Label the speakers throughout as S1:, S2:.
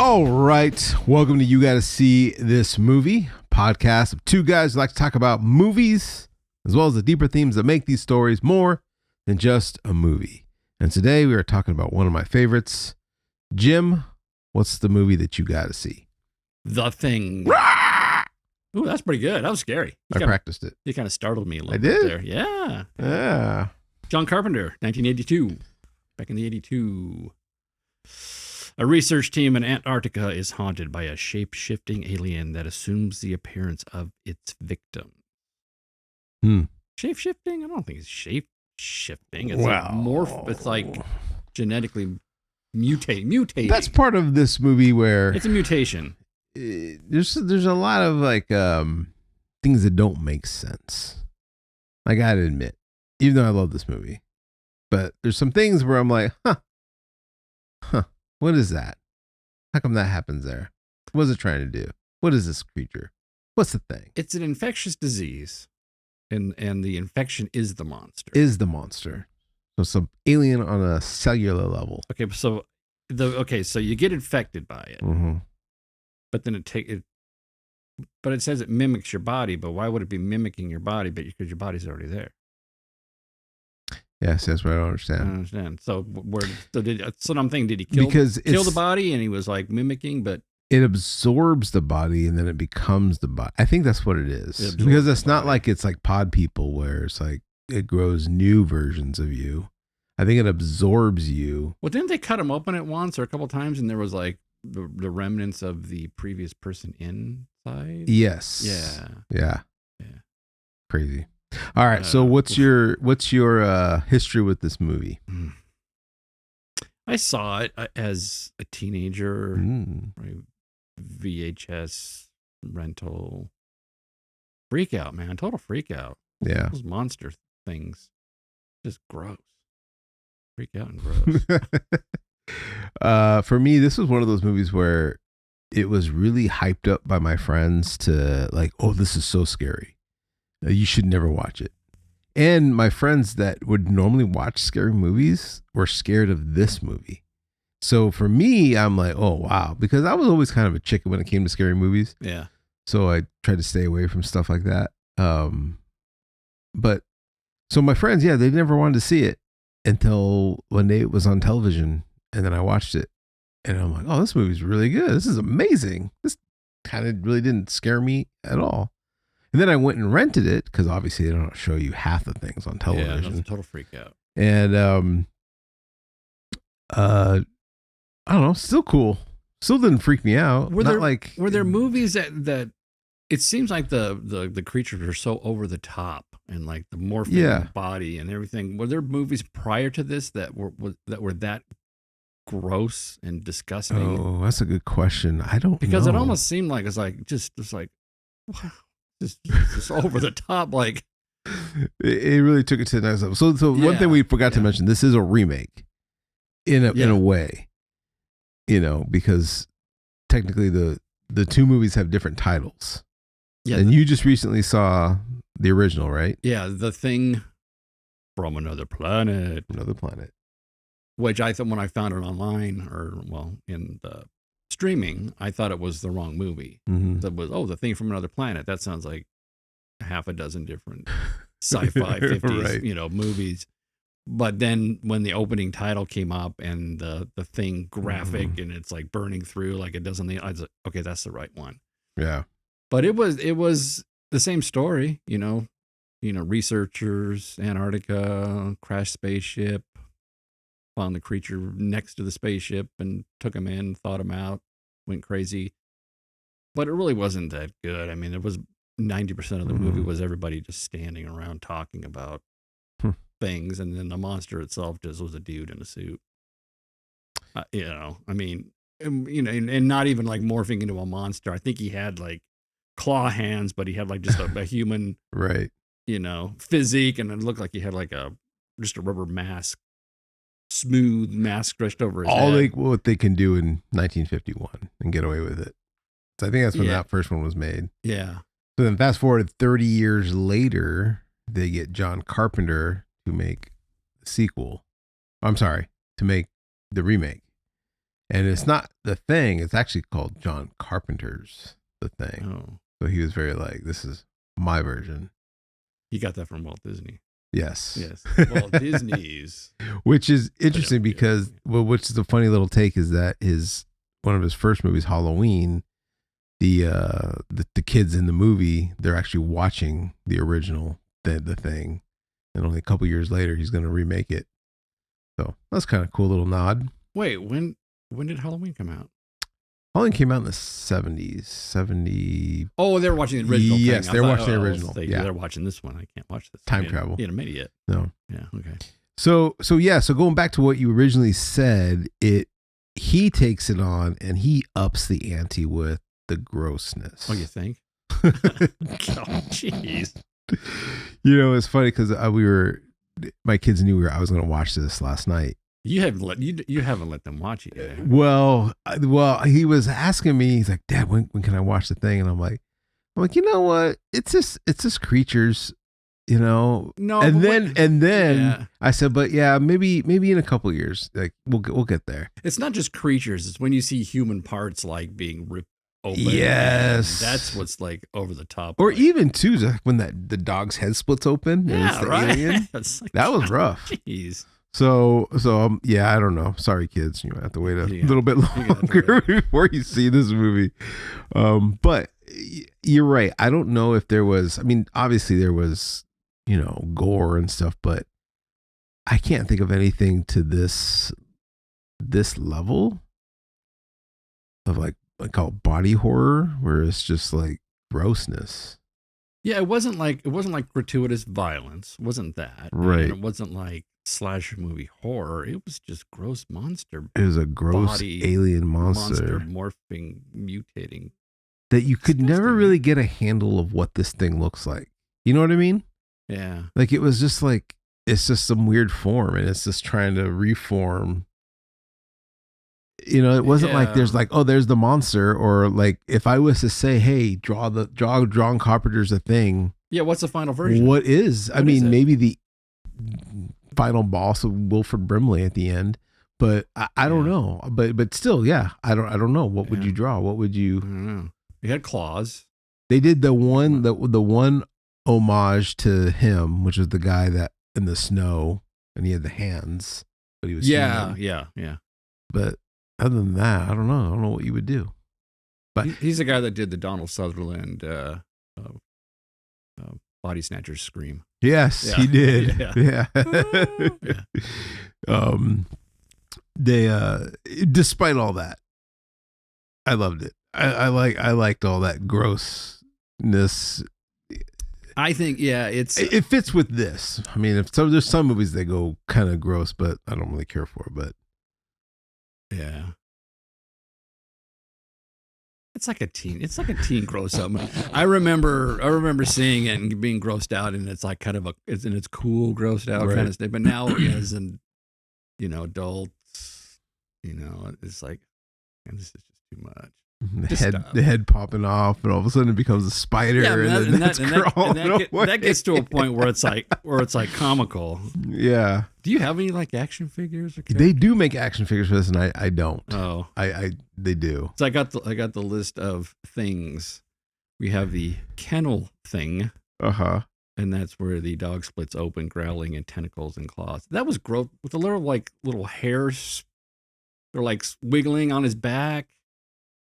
S1: All right. Welcome to You Gotta See This Movie, podcast of two guys who like to talk about movies, as well as the deeper themes that make these stories more than just a movie. And today we are talking about one of my favorites. Jim, what's the movie that you gotta see?
S2: The Thing. Ooh, that's pretty good. That was scary.
S1: I practiced it.
S2: You kind of startled me a little
S1: I
S2: bit
S1: did?
S2: there. Yeah.
S1: Yeah.
S2: John Carpenter, 1982. Back in the 82. A research team in Antarctica is haunted by a shape-shifting alien that assumes the appearance of its victim. Shape-shifting? I don't think it's shape-shifting. It's like it's like genetically mutating.
S1: That's part of this movie where
S2: It's a mutation.
S1: there's a lot of like things that don't make sense. I gotta admit, even though I love this movie, but there's some things where I'm like, huh, what is that? How come that happens there? What is it trying to do? What is this creature? What's the thing?
S2: It's an infectious disease, and the infection is the monster.
S1: So some alien on a cellular level.
S2: Okay, so so you get infected by it, but then but it says it mimics your body. But why would it be mimicking your body? But because your body's already there.
S1: Yes, that's what I don't understand.
S2: I don't understand. So I'm thinking, did he kill the body and he was like mimicking? But
S1: it absorbs the body and then it becomes the body. I think that's what it is. Because it's not like it's like pod people where it's like it grows new versions of you. I think it absorbs you.
S2: Well, didn't they cut him open at once or a couple times and there was like the remnants of the previous person inside?
S1: Yes. Yeah. Crazy. All right. So what's your history with this movie?
S2: I saw it as a teenager, right? VHS rental. Freak out, man. Total freak out.
S1: Yeah.
S2: Those monster things. Just gross. Freak out and gross.
S1: For me, this was one of those movies where it was really hyped up by my friends to like, oh, this is so scary. You should never watch it. And my friends that would normally watch scary movies were scared of this movie. So for me, I'm like, oh, wow. Because I was always kind of a chicken when it came to scary movies.
S2: Yeah.
S1: So I tried to stay away from stuff like that. But so my friends, they never wanted to see it until one day it was on television. And then I watched it. And I'm like, oh, this movie's really good. This is amazing. This kind of really didn't scare me at all. And then I went and rented it because obviously they don't show you half the things on television.
S2: Yeah, that's a total freak out.
S1: And I don't know, still cool. Still didn't freak me out.
S2: Were there movies that it seems like the creatures are so over the top and like the morphing body and everything. Were there movies prior to this that were that gross and disgusting?
S1: Oh, that's a good question. I don't
S2: because
S1: know.
S2: It almost seemed like it's like wow. Just over the top, like
S1: it really took it to the next level. So one thing we forgot to mention: this is a remake, in a way, because technically the two movies have different titles. Yeah, and you just recently saw the original, right?
S2: Yeah, The Thing from Another Planet. Which I thought when I found it online in the streaming, I thought it was the wrong movie. That was The Thing from Another Planet. That sounds like half a dozen different sci-fi 50s,
S1: right.
S2: Movies. But then when the opening title came up and the thing graphic and it's like burning through like it does on I was like, okay, that's the right one.
S1: Yeah.
S2: But it was the same story, researchers, Antarctica, crashed spaceship, found the creature next to the spaceship and took him in, thought him out, went crazy. But it really wasn't that good. I mean, it was 90% of the movie was everybody just standing around talking about things, and then the monster itself just was a dude in a suit. I mean, and not even like morphing into a monster. I think he had like claw hands, but he had like just a human,
S1: right?
S2: Physique, and it looked like he had like just a rubber mask. Smooth mask stretched over his head.
S1: What they can do in 1951 and get away with it. So I think that's when that first one was made.
S2: Yeah.
S1: So then fast forward 30 years later, they get John Carpenter to make the sequel. I'm sorry, to make the remake. And it's not The Thing. It's actually called John Carpenter's The Thing.
S2: Oh,
S1: So he was very like, this is my version.
S2: he got that from Walt Disney.
S1: Yes.
S2: Yes, Walt Disney's.
S1: Which is interesting because, well, which is a funny little take is that one of his first movies, Halloween, the kids in the movie, they're actually watching the original, the Thing. And only a couple years later, he's going to remake it. So that's kind of cool little nod.
S2: Wait, when did Halloween come out?
S1: Halloween came out in the 70s, 70.
S2: Oh, they were watching the original.
S1: Yes,
S2: thing.
S1: they're watching the original.
S2: Yeah, they're watching this one. I can't watch this.
S1: Time travel.
S2: You haven't made it yet.
S1: No.
S2: Yeah. Okay.
S1: So going back to what you originally said, he takes it on and he ups the ante with the grossness.
S2: Oh, you think? Oh, jeez.
S1: You know, it's funny because my kids knew I was going to watch this last night.
S2: You haven't let them watch it yet.
S1: Well, he was asking me. He's like, "Dad, when can I watch the Thing?" And I'm like, you know what? It's just creatures, you know.
S2: No,
S1: and then I said, but yeah, maybe in a couple of years, like we'll get there.
S2: It's not just creatures. It's when you see human parts like being ripped open.
S1: Yes,
S2: that's what's like over the top.
S1: Or
S2: like,
S1: even too, like when the dog's head splits open. And it's the alien.
S2: Like,
S1: that was rough.
S2: Jeez.
S1: So yeah, I don't know. Sorry, kids, you have to wait a little bit longer before you see this movie. But you're right. I don't know if there was. I mean, obviously there was, gore and stuff, but I can't think of anything to this level of like I call it body horror, where it's just like grossness.
S2: Yeah, it wasn't like gratuitous violence. It wasn't that.
S1: Right.
S2: And it wasn't like slasher movie horror. It was just gross monster.
S1: It was a gross alien monster
S2: morphing, mutating.
S1: That you could never really get a handle of what this thing looks like. You know what I mean?
S2: Yeah.
S1: Like it was just like, it's just some weird form and it's just trying to reform. It wasn't like there's like, oh, there's the monster, or like if I was to say, hey, draw John Carpenter's The Thing.
S2: Yeah, what's the final version?
S1: What is? I mean, maybe the final boss of Wilford Brimley at the end, but I don't know. But still, yeah, I don't know. What would you draw? What would you?
S2: I don't know. He had claws.
S1: They did the one homage to him, which was the guy that in the snow, and he had the hands, but he was human.
S2: Yeah.
S1: But other than that, I don't know. I don't know what you would do. But
S2: he's the guy that did the Donald Sutherland Body Snatchers scream.
S1: Yes, he did. Yeah. They despite all that, I loved it. I liked all that grossness.
S2: I think
S1: it fits with this. I mean, there's some movies that go kind of gross, but I don't really care for. But
S2: yeah. It's like a teen gross up. I remember seeing it and being grossed out, and it's like it's cool grossed out kind of stuff. But now as an adults, it's like, man, this is just too much.
S1: The head popping off, and all of a sudden it becomes a spider,
S2: that gets to a point where it's like comical.
S1: Yeah.
S2: Do you have any like action figures?
S1: They do make action figures for this, and I don't.
S2: Oh,
S1: they do.
S2: So I got the list of things. We have the kennel thing. And that's where the dog splits open, growling and tentacles and claws. That was gross with a little hairs. They're like wiggling on his back.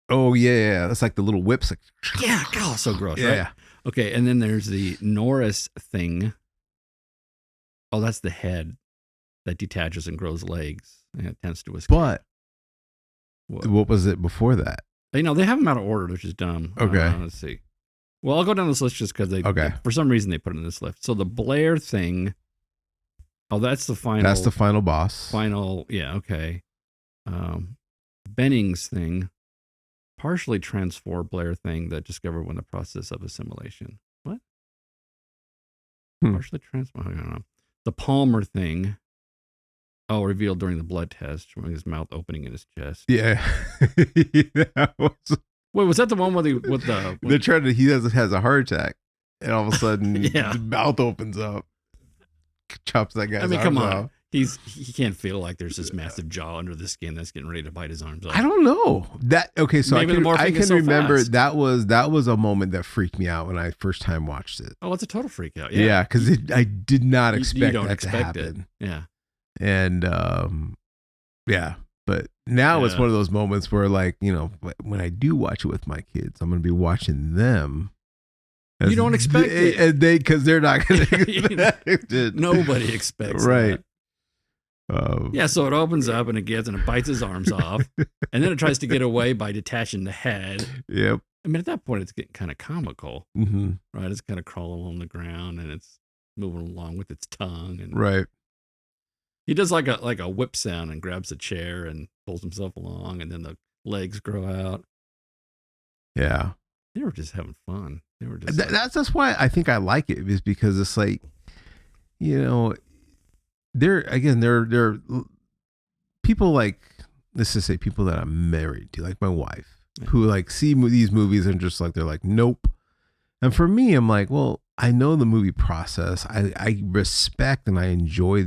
S1: Oh yeah, that's like the little whips. Like,
S2: yeah, God, so gross.
S1: Yeah.
S2: Right? Okay, and then there's the Norris thing. Oh, that's the head that detaches and grows legs and it tends to escape.
S1: But what was it before that?
S2: They have them out of order, which is dumb.
S1: Okay,
S2: let's see. Well, I'll go down this list just because they for some reason they put it in this list. So the Blair thing. Oh, that's the final.
S1: That's the final boss.
S2: Yeah. Okay. Benning's thing. Partially transformed Blair thing that discovered when the process of assimilation. What? Partially transformed. I don't know. The Palmer thing. Oh, revealed during the blood test, showing his mouth opening in his chest.
S1: Yeah.
S2: Wait, was that the one with
S1: they're trying to? He has a heart attack, and all of a sudden, his mouth opens up, chops that guy's arms off.
S2: he can't feel like there's this massive jaw under the skin that's getting ready to bite his arms off.
S1: I don't know that. Okay, so
S2: Maybe the morphing
S1: I
S2: is
S1: can
S2: so
S1: remember
S2: fast.
S1: that was a moment that freaked me out when I first time watched it.
S2: Oh, it's a total freak out.
S1: Yeah, because I did not expect
S2: you don't
S1: that
S2: expect
S1: to happen.
S2: it. Yeah.
S1: And yeah, but now it's
S2: Yeah.
S1: one of those moments where, like, you know, when I do watch it with my kids, I'm going to be watching them.
S2: You don't expect it.
S1: And because they're not going to expect it.
S2: Nobody expects
S1: right.
S2: that. Yeah, so it opens up and it bites his arms off. And then it tries to get away by detaching the head.
S1: Yep.
S2: I mean, at that point, it's getting kind of comical,
S1: Mm-hmm.
S2: right? It's kind of crawling on the ground and it's moving along with its tongue. And
S1: right.
S2: he does like a whip sound and grabs a chair and pulls himself along, and then the legs grow out.
S1: Yeah.
S2: They were just having fun. They were just
S1: that's why I think I like it, is because it's like, you know, there people, like, let's just say people that I'm married to, like my wife, who like see these movies and just like, they're like, nope. And for me, I'm like, well, I know the movie process. I respect and I enjoy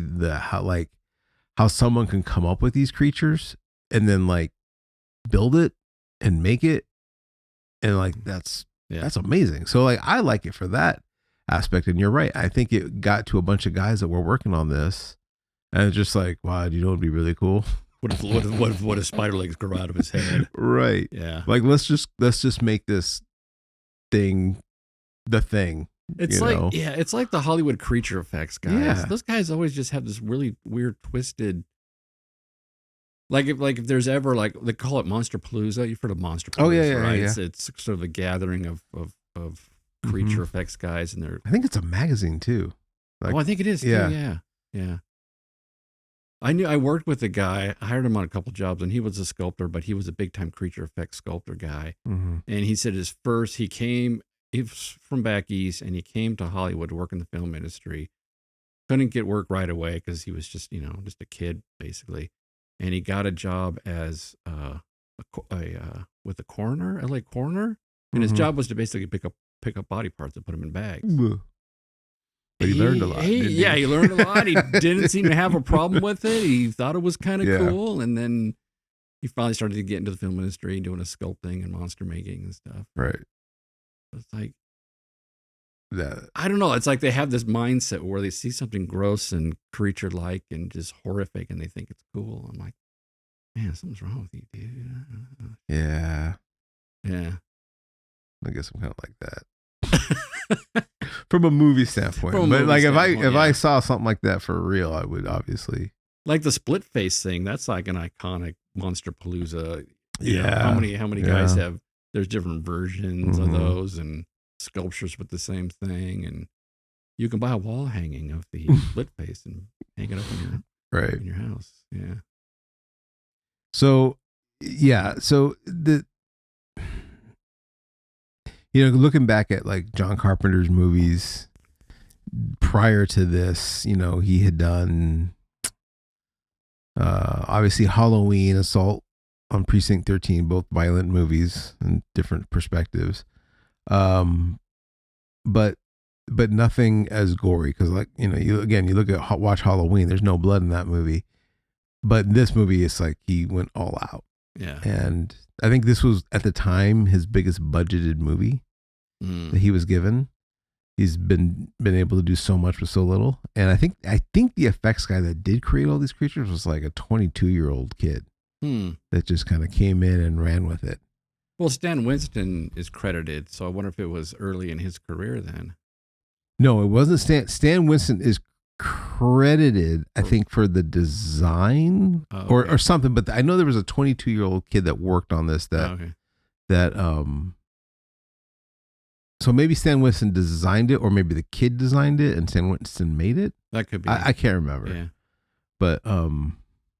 S1: how someone can come up with these creatures and then like build it and make it. And like, that's amazing. So like, I like it for that aspect. And you're right. I think it got to a bunch of guys that were working on this, and it's just like, wow, do you know what'd be really cool?
S2: What if spider legs grow out of his head?
S1: Right.
S2: Yeah.
S1: Like, let's just make this thing the thing.
S2: It's it's like the Hollywood creature effects guys.
S1: Yeah.
S2: Those guys always just have this really weird, twisted. Like if there's ever, like, they call it Monster Palooza. You've heard of Monster Palooza,
S1: Oh, yeah,
S2: right?
S1: yeah.
S2: It's sort of a gathering of creature effects guys, and they're.
S1: I think it's a magazine too. Like,
S2: I think it is.
S1: Yeah.
S2: Too, yeah. I worked with a guy. I hired him on a couple jobs, and he was a sculptor, but he was a big time creature effects sculptor guy.
S1: Mm-hmm.
S2: And he said he was from back east, and he came to Hollywood to work in the film industry. Couldn't get work right away because he was just a kid basically, and he got a job as with the coroner, LA coroner, and his job was to basically pick up body parts and put them in bags.
S1: But he learned a lot.
S2: He learned a lot. He didn't seem to have a problem with it. He thought it was kind of cool, and then he finally started to get into the film industry, doing a sculpting and monster making and stuff.
S1: Right.
S2: It's like,
S1: that.
S2: I don't know. It's like they have this mindset where they see something gross and creature-like and just horrific, and they think it's cool. I'm like, man, something's wrong with you, dude.
S1: Yeah.
S2: Yeah.
S1: I guess I'm kind of like that. From a movie standpoint.
S2: From a
S1: but
S2: movie
S1: like
S2: standpoint,
S1: if I saw something like that for real, I would obviously.
S2: Like the split face thing, that's like an iconic Monster Palooza.
S1: Yeah.
S2: How many guys have, there's different versions of those and sculptures with the same thing, and you can buy a wall hanging of the split face and hang it up in your house. Yeah.
S1: So looking back at like John Carpenter's movies prior to this, he had done obviously Halloween, Assault on Precinct 13, both violent movies and different perspectives. But nothing as gory, because you look at watch Halloween, there's no blood in that movie. But in this movie, it's like he went all out.
S2: Yeah.
S1: And I think this was at the time his biggest budgeted movie that he was given. He's been able to do so much with so little. And I think the effects guy that did create all these creatures was like a 22-year-old kid that just kind of came in and ran with it.
S2: Well, Stan Winston is credited, so I wonder if it was early in his career then.
S1: No, it wasn't Stan. Stan Winston is credited, I think, for the design or something. But I know there was a 22-year-old kid that worked on this so maybe Stan Winston designed it, or maybe the kid designed it and Stan Winston made it.
S2: That could be.
S1: I can't remember.
S2: Yeah.
S1: But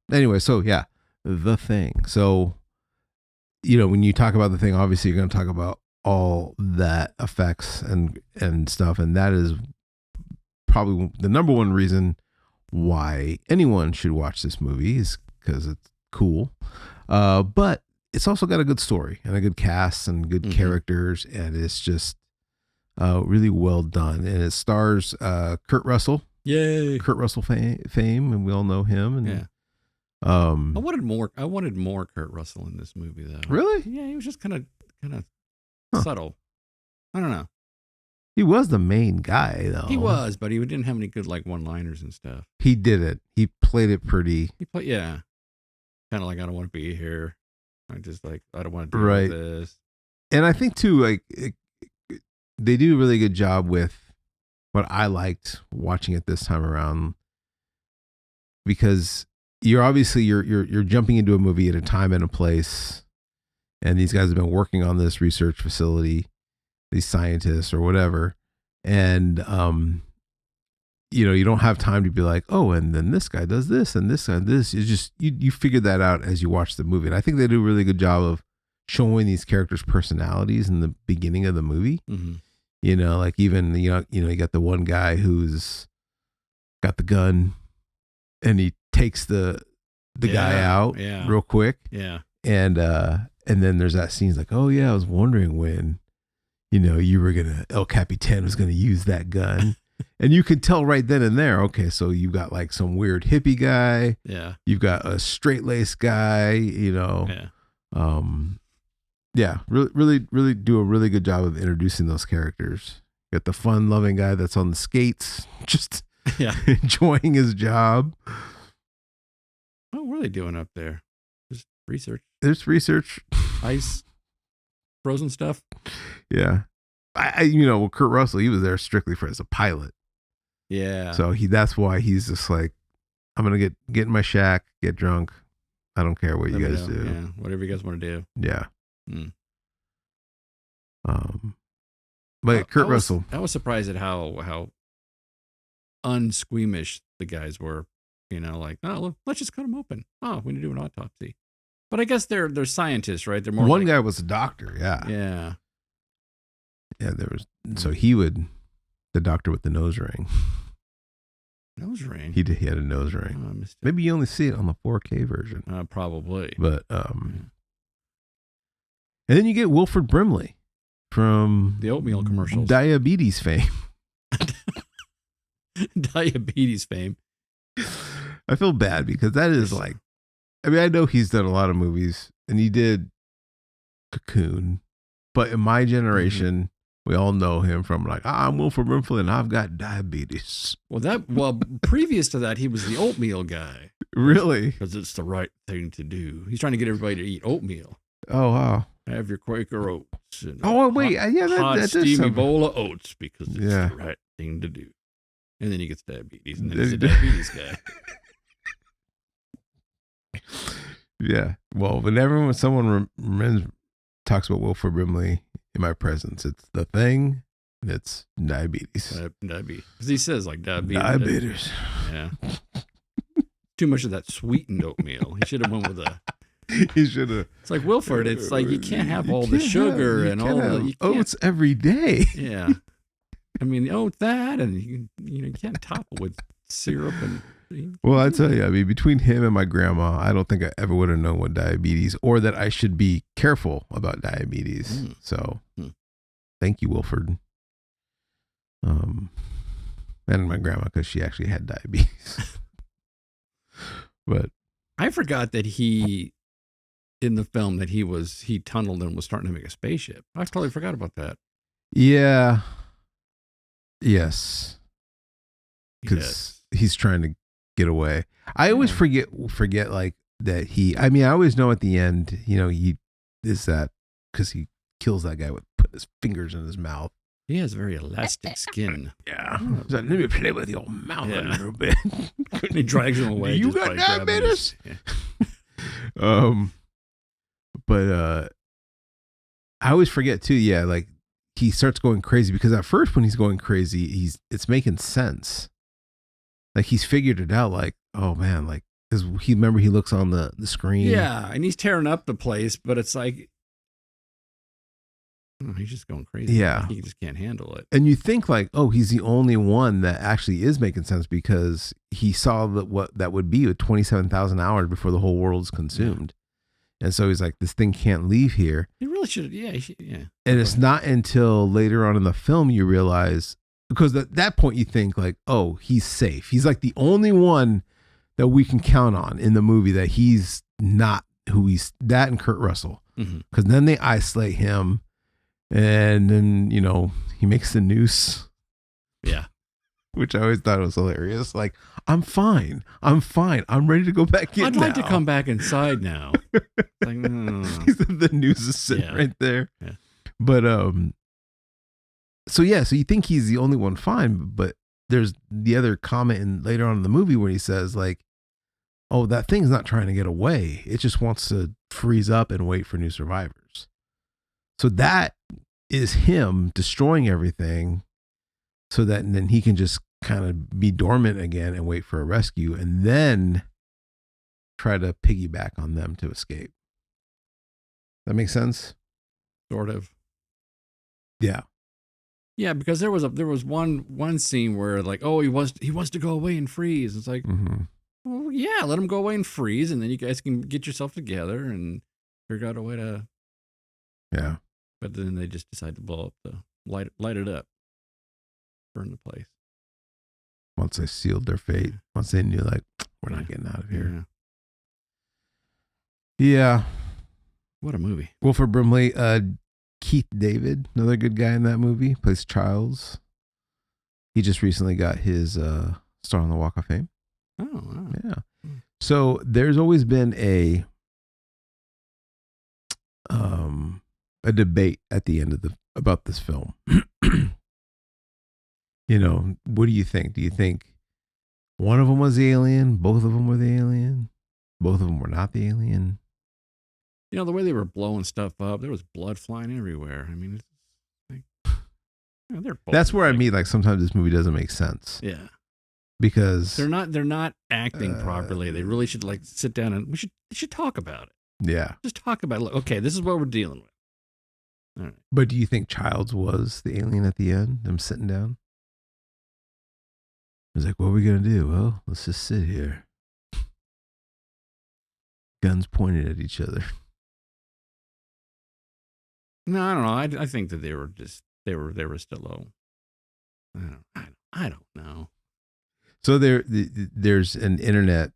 S1: anyway, so yeah, The Thing. So, when you talk about The Thing, obviously you're going to talk about all that effects and stuff. And that is probably the number one reason why anyone should watch this movie, is because it's cool. But it's also got a good story and a good cast and good characters. And it's just really well done. And it stars Kurt Russell
S2: Yay.
S1: Kurt Russell fame, and we all know him. And
S2: Yeah. I wanted more Kurt Russell in this movie though.
S1: Really?
S2: Yeah, he was just kind of
S1: Huh.
S2: subtle. I don't know.
S1: He was the main guy though.
S2: He was, but he didn't have any good like one-liners and stuff.
S1: He did it. He played it pretty.
S2: He played, yeah, kind of like I don't want to be here. I don't want to do
S1: Right.
S2: this.
S1: And I think too, like they do a really good job with what I liked watching it this time around, because you're obviously you're jumping into a movie at a time and a place, and these guys have been working on this research facility, these scientists or whatever, and you don't have time to be like, oh, and then this guy does this and this and this. It's just you figure that out as you watch the movie, and I think they do a really good job of showing these characters' personalities in the beginning of the movie.
S2: Mm-hmm.
S1: Like even you got the one guy who's got the gun, and he takes the guy out real quick.
S2: Yeah.
S1: And then there's that scene. He's like, oh yeah, I was wondering when, you were El Capitan was gonna use that gun. And you could tell right then and there, okay, so you got like some weird hippie guy.
S2: Yeah.
S1: You've got a straight-laced guy,
S2: Yeah.
S1: Yeah, really do a really good job of introducing those characters. You got the fun-loving guy that's on the skates, just enjoying his job.
S2: Oh, what are they doing up there? Just research.
S1: There's research.
S2: Ice. Frozen stuff.
S1: Yeah. Kurt Russell, he was there strictly as a pilot.
S2: Yeah.
S1: So that's why he's just like, I'm going to get in my shack, get drunk. I don't care what you guys do.
S2: Yeah. Whatever you guys want to do.
S1: Yeah.
S2: Mm.
S1: But Kurt Russell.
S2: I was surprised at how unsqueamish the guys were. Like, oh, let's just cut them open. Oh, we need to do an autopsy. But I guess they're scientists, right? They're more.
S1: One guy was a doctor. Yeah.
S2: Yeah.
S1: Yeah. There was. So the doctor with the nose ring.
S2: Nose ring.
S1: He had a nose ring.
S2: Oh, I missed it.
S1: Maybe you only see it on the 4K version.
S2: Probably.
S1: But and then you get Wilford Brimley from
S2: the oatmeal commercials.
S1: Diabetes fame.
S2: Diabetes fame.
S1: I feel bad because that is like, I know he's done a lot of movies and he did Cocoon, but in my generation, we all know him from like, I'm Wilford Brimley and I've got diabetes.
S2: Well, previous to that, he was the oatmeal guy.
S1: Really?
S2: Because it's the right thing to do. He's trying to get everybody to eat oatmeal.
S1: Oh, wow.
S2: Have your Quaker oats. And
S1: wait.
S2: Hot steamy bowl of oats because it's the right thing to do. And then he gets diabetes, and then he's a diabetes guy.
S1: Yeah. Well, when someone talks about Wilford Brimley in my presence, it's the thing, and it's diabetes.
S2: Diabetes. Because he says like diabetes.
S1: Diabetes.
S2: Yeah. Too much of that sweetened oatmeal. He should have went with a.
S1: He should have.
S2: It's like Wilford. It's like you can't have all the sugar and all the
S1: oats every day.
S2: Yeah. I mean, that, and you can't top it with syrup and.
S1: Well, I tell you, between him and my grandma, I don't think I ever would have known what diabetes, or that I should be careful about diabetes. So, thank you, Wilford. And my grandma, because she actually had diabetes. But
S2: I forgot that in the film that he tunneled and was starting to make a spaceship. I totally forgot about that.
S1: Yeah. Yes. Because he's trying to get away. I always forget like that I always know at the end, he is that because he kills that guy with putting his fingers in his mouth.
S2: He has very elastic skin.
S1: Yeah. So let me play with your mouth a little bit.
S2: He drags him away.
S1: You got diabetes? But I always forget too, like he starts going crazy because at first when he's going crazy, it's making sense. Like he's figured it out, like, oh man, like, because he looks on the screen.
S2: Yeah, and he's tearing up the place, but it's like, he's just going crazy.
S1: Yeah.
S2: He just can't handle it.
S1: And you think like, oh, he's the only one that actually is making sense because he saw what that would be with 27,000 hours before the whole world's consumed. And so he's like, this thing can't leave here.
S2: He really should. Yeah.
S1: And it's not until later on in the film you realize because at that point you think like, oh, he's safe. He's like the only one that we can count on in the movie that he's not who he's that and Kurt Russell. Because then they isolate him, and then he makes the noose.
S2: Yeah.
S1: Which I always thought was hilarious. Like, I'm fine. I'm ready to go back in.
S2: I'd like to come back inside now. Like, no.
S1: The noose is sitting right there.
S2: Yeah.
S1: But so you think he's the only one fine, but there's the other comment later on in the movie where he says like, oh, that thing's not trying to get away. It just wants to freeze up and wait for new survivors. So that is him destroying everything so that and then he can just kind of be dormant again and wait for a rescue and then try to piggyback on them to escape. That makes sense?
S2: Sort of.
S1: Yeah.
S2: Yeah, because there was one scene where like, oh, he wants to go away and freeze. It's like, well, yeah, let him go away and freeze, and then you guys can get yourself together and figure out a way to.
S1: Yeah.
S2: But then they just decide to blow up light it up, burn the place.
S1: Once they sealed their fate, once they knew like we're not getting out of here. Yeah.
S2: What a movie.
S1: Wilford Brimley, Keith David, another good guy in that movie, plays Charles. He just recently got his star on the Walk of Fame.
S2: Oh, wow.
S1: Yeah. So there's always been a debate at the end of about this film. What do you think? Do you think one of them was the alien? Both of them were the alien? Both of them were not the alien?
S2: The way they were blowing stuff up, there was blood flying everywhere. I mean, it's like, they're both.
S1: That's where I mean, like sometimes this movie doesn't make sense.
S2: Yeah.
S1: Because
S2: they're not acting properly. They really should like sit down and we should talk about it.
S1: Yeah.
S2: Just talk about it. Look, okay, this is what we're dealing with. All right.
S1: But do you think Childs was the alien at the end? Them sitting down? He's like, what are we going to do? Well, let's just sit here. Guns pointed at each other.
S2: No, I don't know. I think that they were still low. I don't know.
S1: So there's an internet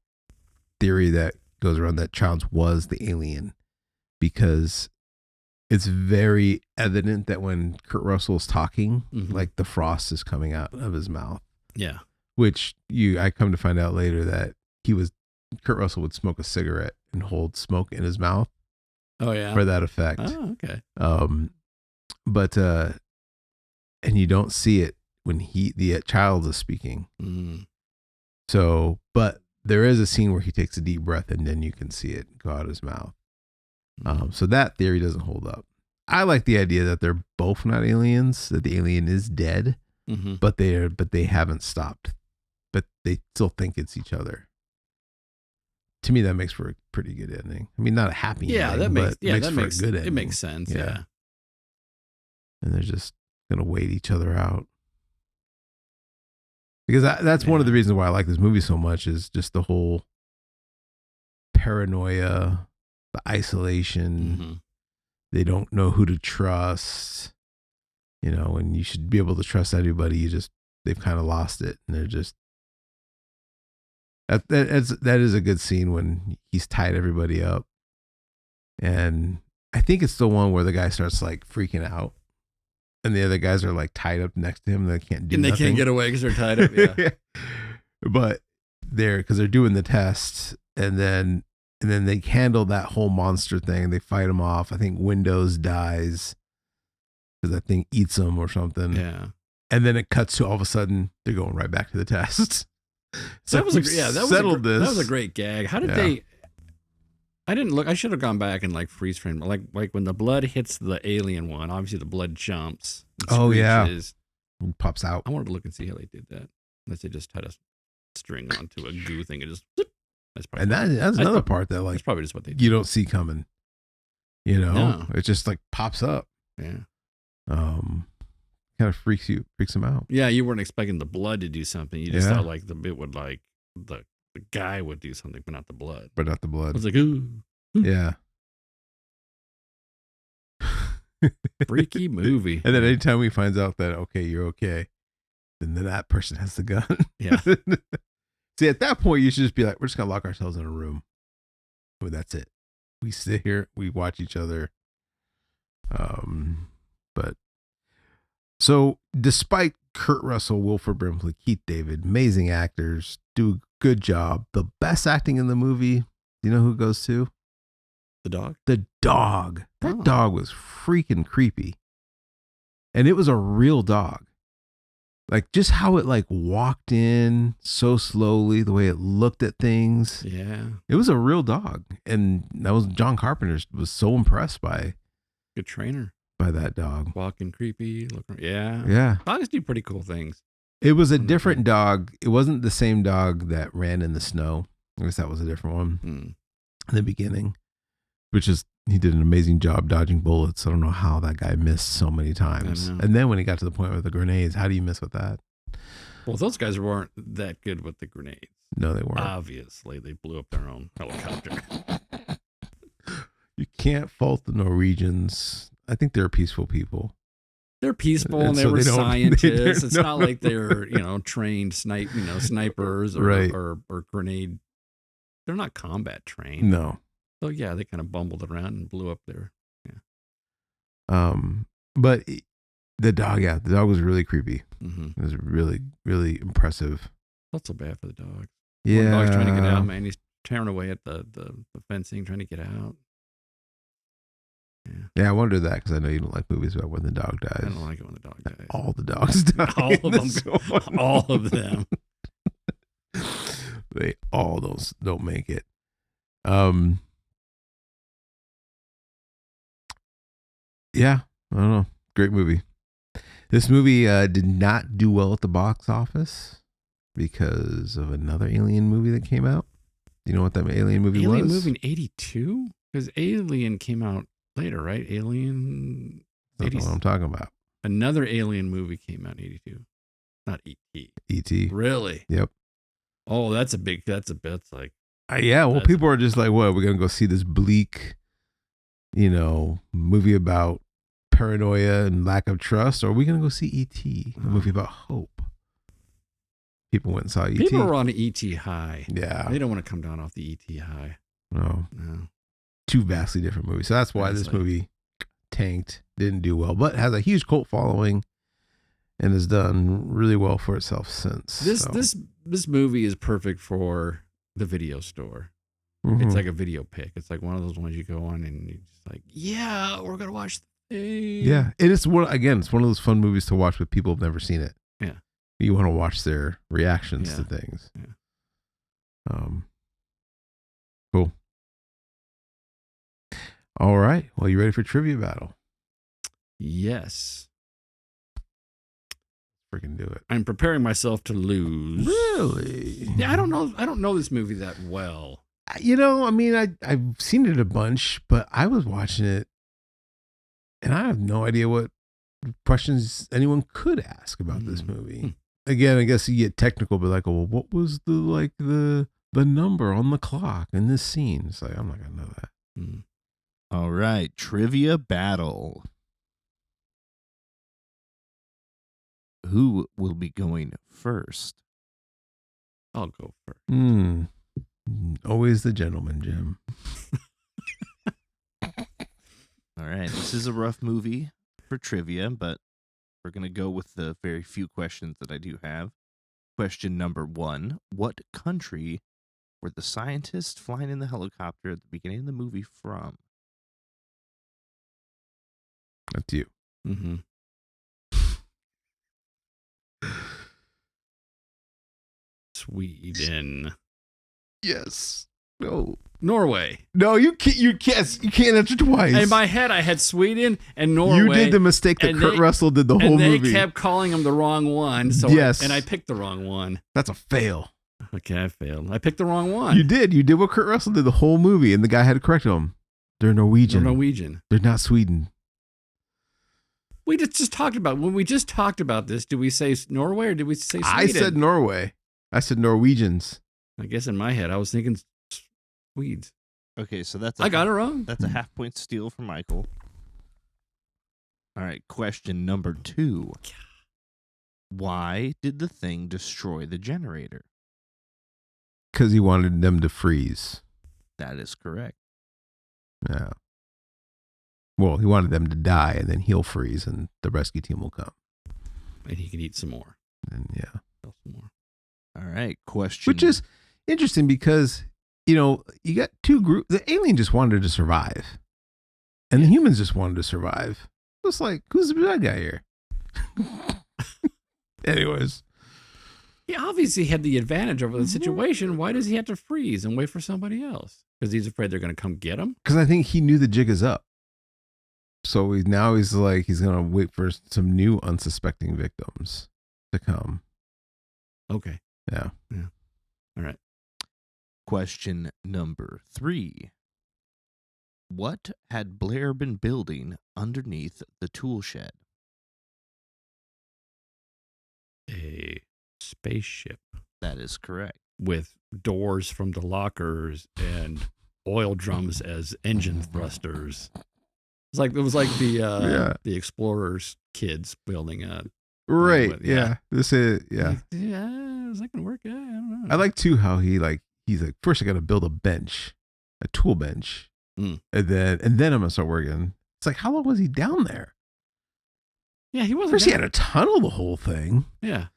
S1: theory that goes around that Childs was the alien because it's very evident that when Kurt Russell is talking, like the frost is coming out of his mouth.
S2: Yeah.
S1: Which I come to find out later that Kurt Russell would smoke a cigarette and hold smoke in his mouth.
S2: Oh yeah.
S1: For that effect.
S2: Oh, okay.
S1: But and you don't see it when the child is speaking. So, but there is a scene where he takes a deep breath and then you can see it go out of his mouth. So that theory doesn't hold up. I like the idea that they're both not aliens, that the alien is dead, but they haven't stopped, but they still think it's each other. To me, that makes for a pretty good ending. I mean, not a happy ending,
S2: that makes
S1: for a good ending.
S2: It makes sense. Yeah.
S1: And they're just gonna wait each other out. Because that's one of the reasons why I like this movie so much is just the whole paranoia, the isolation. They don't know who to trust, and you should be able to trust anybody. They've kind of lost it, and they're just that is a good scene when he's tied everybody up, and I think it's the one where the guy starts like freaking out. And the other guys are like tied up next to him. And they can't do nothing.
S2: They can't get away because they're tied up. Yeah.
S1: But because they're doing the test, and then they handle that whole monster thing. They fight him off. I think Windows dies because that thing eats them or something.
S2: Yeah.
S1: And then it cuts to all of a sudden they're going right back to the test. So
S2: that was a great gag. How did they? I didn't look. I should have gone back and like freeze frame. Like when the blood hits the alien one, obviously the blood jumps.
S1: Oh yeah, it pops out.
S2: I wanted to look and see how they did that. Unless they just tied a string onto a goo thing and just. That's probably.
S1: And that's another part that like
S2: that's probably just what they did.
S1: You don't see coming. It just like pops up.
S2: Yeah.
S1: Kind of freaks them out.
S2: Yeah, you weren't expecting the blood to do something. You just thought like it would like the guy would do something, but not the blood. I was like, ooh.
S1: Yeah.
S2: Freaky movie.
S1: And then anytime he finds out that, okay, you're okay, then that person has the gun.
S2: Yeah.
S1: See, at that point, you should just be like, we're just going to lock ourselves in a room. Well, that's it. We sit here, we watch each other. But so despite Kurt Russell, Wilford Brimley, Keith David, amazing actors, do a good job. The best acting in the movie, you know who it goes to?
S2: The dog?
S1: The dog. That dog was freaking creepy. And it was a real dog. Like just how it like walked in so slowly, the way it looked at things.
S2: Yeah.
S1: It was a real dog. And that was John Carpenter was so impressed by
S2: Good trainer.
S1: By that dog.
S2: Walking creepy. Looking, yeah.
S1: Yeah.
S2: Dogs do pretty cool things.
S1: It was a different dog. It wasn't the same dog that ran in the snow. I guess that was a different one in the beginning, which is, he did an amazing job dodging bullets. I don't know how that guy missed so many times. And then when he got to the point with the grenades, how do you miss with that?
S2: Well, those guys weren't that good with the grenades.
S1: No, they weren't.
S2: Obviously, they blew up their own helicopter.
S1: You can't fault the Norwegians. I think they're peaceful people.
S2: They're peaceful and they were scientists. It's not like they're, trained snipers or grenade. They're not combat trained.
S1: No.
S2: So yeah, they kind of bumbled around and blew up there. Yeah.
S1: But the dog was really creepy.
S2: Mm-hmm.
S1: It was really, really impressive.
S2: Not so bad for the dog.
S1: Yeah.
S2: One dog's trying to get out, man. He's tearing away at the fencing, trying to get out.
S1: Yeah, I wondered that because I know you don't like movies about when the dog dies.
S2: I don't like it when the dog dies.
S1: All the dogs die.
S2: All of them. All of them.
S1: They all don't make it. Yeah, I don't know. Great movie. This movie did not do well at the box office because of another Alien movie that came out. You know what that Alien movie was?
S2: Alien movie in 82? Because Alien came out later, right? Alien.
S1: That's what I'm talking about.
S2: Another Alien movie came out in 82. Not E.T.
S1: E.T.
S2: Really?
S1: Yep.
S2: Oh, that's like.
S1: Yeah, well, people are just like, what? We're going to go see this bleak, movie about paranoia and lack of trust? Or are we going to go see E.T., a movie about hope? People went and saw E.T.
S2: People are on an E.T. high.
S1: Yeah.
S2: They don't want to come down off the E.T. high.
S1: No. Two vastly different movies. So that's why this movie tanked, didn't do well, but has a huge cult following and has done really well for itself since.
S2: This movie is perfect for the video store.
S1: Mm-hmm.
S2: It's like a video pick. It's like one of those ones you go on and you're just like, yeah, we're gonna watch the thing.
S1: Yeah, it's one of those fun movies to watch with people who've never seen it.
S2: Yeah,
S1: you want to watch their reactions to things.
S2: Yeah.
S1: Cool. All right. Well, you ready for trivia battle?
S2: Yes.
S1: Freaking do it.
S2: I'm preparing myself to lose.
S1: Really?
S2: Yeah, I don't know this movie that well.
S1: I've seen it a bunch, but I was watching it and I have no idea what questions anyone could ask about this movie. Again, I guess you get technical, but like, well, what was the number on the clock in this scene? It's like, I'm not gonna know that.
S3: All right, trivia battle. Who will be going first?
S2: I'll go first.
S1: Always the gentleman, Jim.
S3: All right, this is a rough movie for trivia, but we're going to go with the very few questions that I do have. Question number 1. What country were the scientists flying in the helicopter at the beginning of the movie from?
S1: That's you.
S2: Mm-hmm. Sweden.
S1: Yes. No.
S2: Norway.
S1: No, you can't answer twice.
S2: In my head, I had Sweden and Norway.
S1: You did the mistake that Kurt Russell did the whole movie.
S2: And they kept calling him the wrong one. So
S1: yes.
S2: And I picked the wrong one.
S1: That's a fail.
S2: Okay, I failed. I picked the wrong one.
S1: You did. You did what Kurt Russell did the whole movie, and the guy had to correct him. They're Norwegian. They're not Sweden.
S2: We just talked about, when we just talked about this, did we say Norway or did we say Sweden?
S1: I said Norway. I said Norwegians.
S2: I guess in my head, I was thinking Swedes.
S3: Okay, so I
S2: got it wrong.
S3: That's a half-point steal for Michael. All right, question number 2. Why did the thing destroy the generator?
S1: Because he wanted them to freeze.
S3: That is correct.
S1: Yeah. Well, he wanted them to die, and then he'll freeze, and the rescue team will come.
S2: And he can eat some more.
S1: And yeah.
S2: Some more.
S3: All right. Question.
S1: Which is interesting because, you got two groups. The alien just wanted to survive, and the humans just wanted to survive. It's like, who's the bad guy here? Anyways.
S2: He obviously had the advantage over the situation. Why does he have to freeze and wait for somebody else? Because he's afraid they're going to come get him?
S1: Because I think he knew the jig is up. So he's going to wait for some new unsuspecting victims to come.
S2: Okay.
S1: Yeah.
S2: All right.
S3: Question number 3. What had Blair been building underneath the tool shed?
S2: A spaceship
S3: That is correct.
S2: with doors from the lockers and oil drums as engine thrusters. It was like the explorers kids building a
S1: Right.
S2: Yeah.
S1: Yeah. This is, yeah.
S2: Like, yeah, is that gonna work? Yeah, I don't know.
S1: I like too how he's like, first I got to build a bench, a tool bench,
S2: Mm.
S1: and then I'm gonna start working. It's like, how long was he down there?
S2: Yeah, he wasn't.
S1: First, he had to tunnel the whole thing.
S2: Yeah.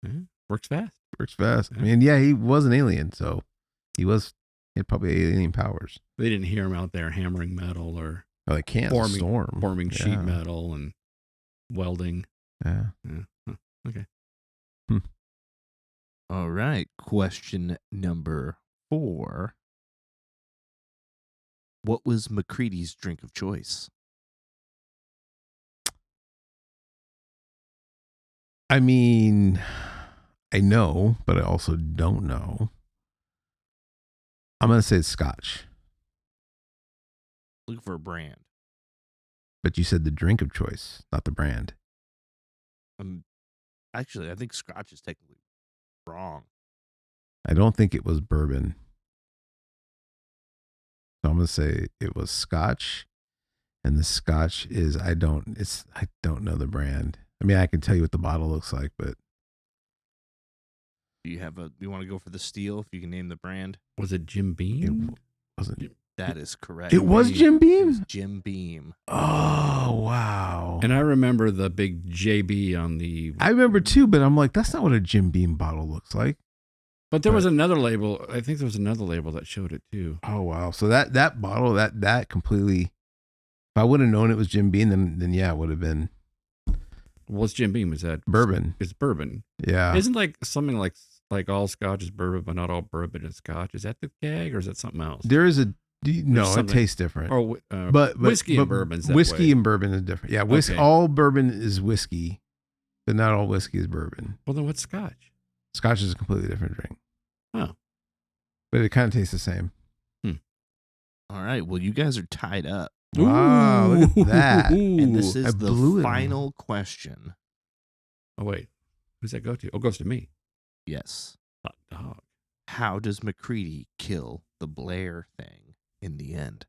S2: Yeah, works fast.
S1: Works fast.
S2: Yeah.
S1: I mean, yeah, he was an alien, so he had probably alien powers.
S2: They didn't hear him out there hammering metal or
S1: Oh, they can't storm.
S2: forming sheet
S1: Yeah.
S2: metal and welding.
S1: Yeah.
S2: Yeah. Huh. Okay.
S3: All right. Question number 4. What was McCready's drink of choice?
S1: I mean, I know, but I also don't know. I'm gonna say it's Scotch,
S3: Look for a brand.
S1: but you said the drink of choice, not the brand.
S3: Actually, I think Scotch is technically wrong.
S1: I don't think it was bourbon. So I'm gonna say it was Scotch, and the Scotch is I don't know the brand. I mean, I can tell you what the bottle looks like, but
S3: Do you want to go for the steal if you can name the brand?
S2: Was it Jim Beam?
S1: it wasn't.
S3: That is correct.
S1: It was Jim
S3: It
S1: Beam.
S3: was Jim Beam.
S1: Oh wow!
S2: And I remember the big JB on the.
S1: I remember too, but I'm like, that's not what a Jim Beam bottle looks like.
S2: But there was another label. I think there was another label that showed it too.
S1: Oh wow! So that bottle that completely. If I would have known it was Jim Beam, then yeah, it would have been
S2: What's Jim Beam? Is that
S1: bourbon.
S2: It's bourbon.
S1: Yeah.
S2: Isn't like something like all Scotch is bourbon, but not all bourbon is Scotch? Is that the gag or is that something else?
S1: There is a no. It
S2: something-
S1: tastes different.
S2: Or
S1: but
S2: whiskey and bourbon's that
S1: whiskey
S2: way.
S1: and bourbon is different. Yeah,
S2: Okay.
S1: all bourbon is whiskey, but not all whiskey is bourbon.
S2: Well, then what's Scotch?
S1: Scotch is a completely different drink.
S2: Oh.
S1: But it kind of tastes the same.
S3: All right. Well, you guys are tied up.
S1: Wow, look at that.
S3: And this
S1: I
S3: is
S1: blew
S3: the
S1: it.
S3: final question.
S2: Oh wait, who's that go to? Oh, it goes to me.
S3: Yes.
S2: Hot dog.
S3: How does McCready kill the Blair thing in the end?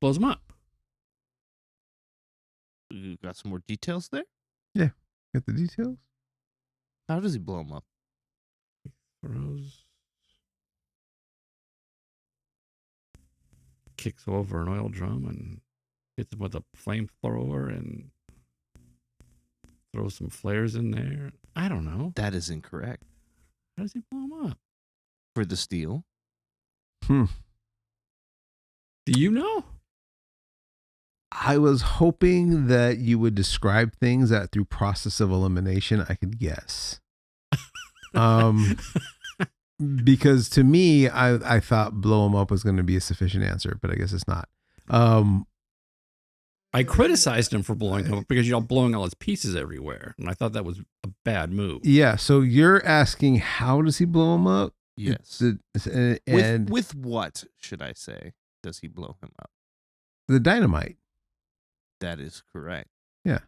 S2: Blows him up.
S3: You got some more details there?
S1: Get the details?
S3: How does he blow him up?
S2: Throws. Kicks over an oil drum and hits him with a flamethrower and throws some flares in there. I don't know.
S3: That is incorrect.
S2: How does he blow him up?
S3: For the steal,
S2: Do you know?
S1: I was hoping that you would describe things that through process of elimination I could guess. Because to me, I thought blow them up was going to be a sufficient answer, but I guess it's not.
S2: I criticized him for blowing him up because you're blowing all his pieces everywhere. And I thought that was a bad move.
S1: Yeah. So you're asking how does he blow them up?
S3: yes.
S1: And
S3: with what, should I say, does he blow him up?
S1: the dynamite.
S3: That is correct.
S1: Yeah.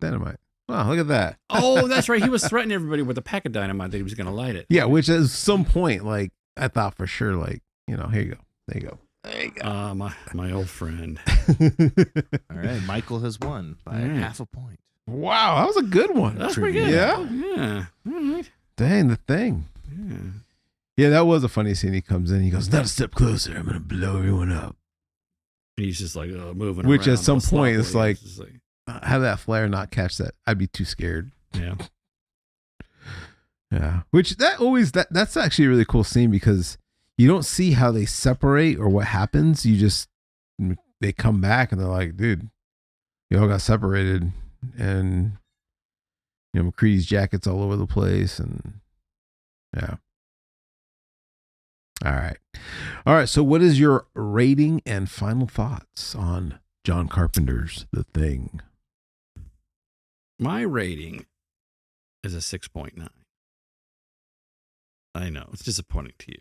S1: Dynamite. Wow, look at that.
S2: Oh, that's right. He was threatening everybody with a pack of dynamite that he was going to light it.
S1: Yeah, which at some point, like I thought for sure, like, here you go. There you go. There you go.
S2: My old friend.
S3: All right, Michael has won by
S2: All right.
S3: half a point.
S1: Wow, that was a good one.
S2: That's pretty good.
S1: Yeah.
S2: Yeah. All right.
S1: Dang, the thing.
S2: Yeah.
S1: Yeah, that was a funny scene. He comes in, he goes, "Not a step closer. I'm gonna blow everyone up."
S2: He's just like moving
S1: Which
S2: around
S1: at some
S2: all
S1: point it's
S2: sloppily.
S1: like-
S2: It's just like,
S1: How did that flare not catch that? I'd be too scared.
S2: yeah.
S1: Yeah. Which that's actually a really cool scene because you don't see how they separate or what happens. They come back and they're like, dude, you all got separated, and McCready's jacket's all over the place, and yeah. All right. So what is your rating and final thoughts on John Carpenter's The Thing?
S2: My rating is a 6.9. I know it's disappointing to you,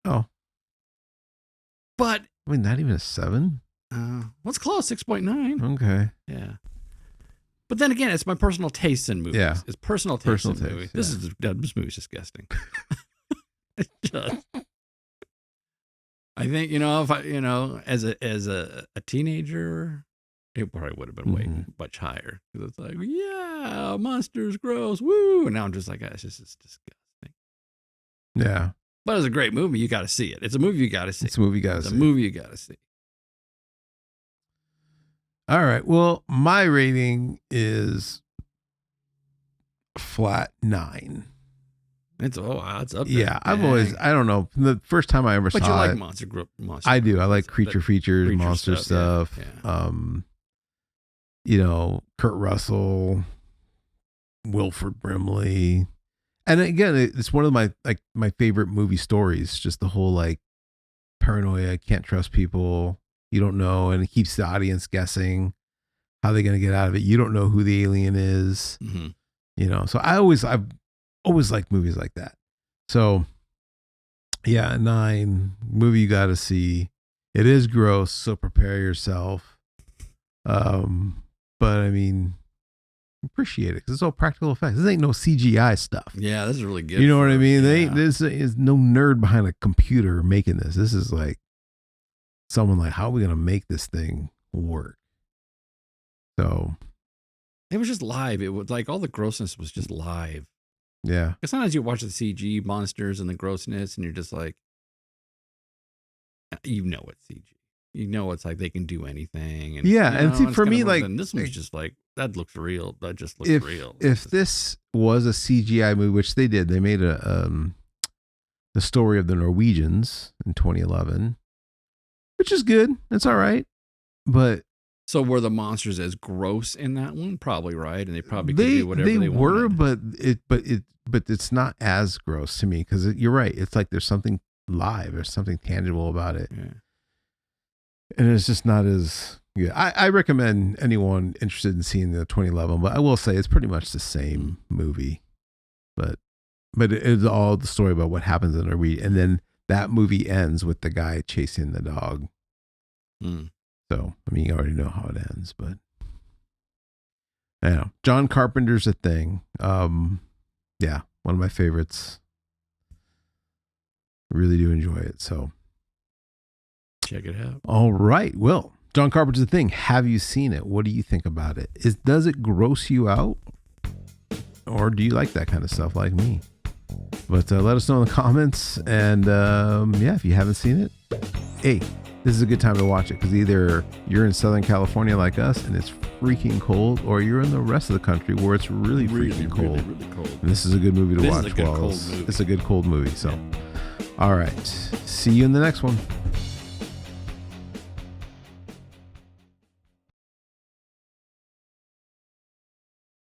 S1: Oh,
S2: but
S1: I mean, not even a 7?
S2: what's close? 6.9.
S1: Okay.
S2: Yeah. But then again, it's my personal taste in movies.
S1: Yeah.
S2: It's personal taste
S1: Personal
S2: in
S1: taste,
S2: movies.
S1: yeah.
S2: This movie's disgusting. It's just. I think if I as a teenager, it probably would have been way much higher because it's like, yeah, monsters, gross, woo, and now I'm just like, it's disgusting.
S1: Yeah.
S2: But it's a great movie. You got to see it. It's a movie you got to see.
S1: It's a movie you got to
S2: It's
S1: see.
S2: a movie you got to see.
S1: All right. Well, my rating is flat 9.
S2: It's up there.
S1: Yeah, I
S2: Dang.
S1: don't know. The first time I ever
S2: But
S1: saw
S2: you like
S1: it,
S2: monster.
S1: I do. I like
S2: That-
S1: creature features,
S2: creature
S1: monster
S2: stuff,
S1: stuff.
S2: yeah.
S1: Kurt Russell, Wilford Brimley. And again, it's one of my favorite movie stories, just the whole like paranoia, can't trust people, you don't know, and it keeps the audience guessing how they're going to get out of it. You don't know who the alien is.
S2: Mhm.
S1: So I've always liked movies like that. So yeah, 9, movie you got to see. It is gross, so prepare yourself. But I mean, appreciate it because it's all practical effects. This ain't no CGI stuff.
S2: Yeah, this is really good.
S1: You know what I mean?
S2: Yeah.
S1: This is no nerd behind a computer making this. This is like someone like, how are we going to make this thing work? So
S2: It was just live. It was like all the grossness was just live.
S1: yeah.
S2: Because sometimes you watch the CG monsters and the grossness, and you're just like, it's CG. It's like they can do anything. And,
S1: Yeah, and see,
S2: it's
S1: for
S2: kind
S1: me,
S2: of-
S1: like-
S2: and this one's just like, that looks real. That just looks real.
S1: If this was a CGI movie, which they did, they made the story of the Norwegians in 2011, which is good. It's all right, but
S2: So were the monsters as gross in that one? Probably, right? And they probably could do whatever they
S1: were,
S2: wanted.
S1: but it's not as gross to me because you're right. It's like there's something live, there's something tangible about it,
S2: Yeah.
S1: and it's just not as good. I recommend anyone interested in seeing the 2011, but I will say it's pretty much the same movie, but it is all the story about what happens in Norway, and then that movie ends with the guy chasing the dog.
S2: Mm.
S1: So, I mean, you already know how it ends, but I know John Carpenter's a thing. Yeah, one of my favorites. Really do enjoy it. So,
S2: Check it out.
S1: all right. Well, John Carpenter's a thing. Have you seen it? What do you think about it? Does it gross you out? Or do you like that kind of stuff like me? But let us know in the comments. And yeah, if you haven't seen it, hey, this is a good time to watch it because either you're in Southern California like us and it's freaking cold, or you're in the rest of the country where it's really freaking cold.
S2: Really cold.
S1: And this is a good movie to
S2: This is
S1: watch.
S2: a good cold movie.
S1: It's a good cold movie. So, all right. See you in the next one.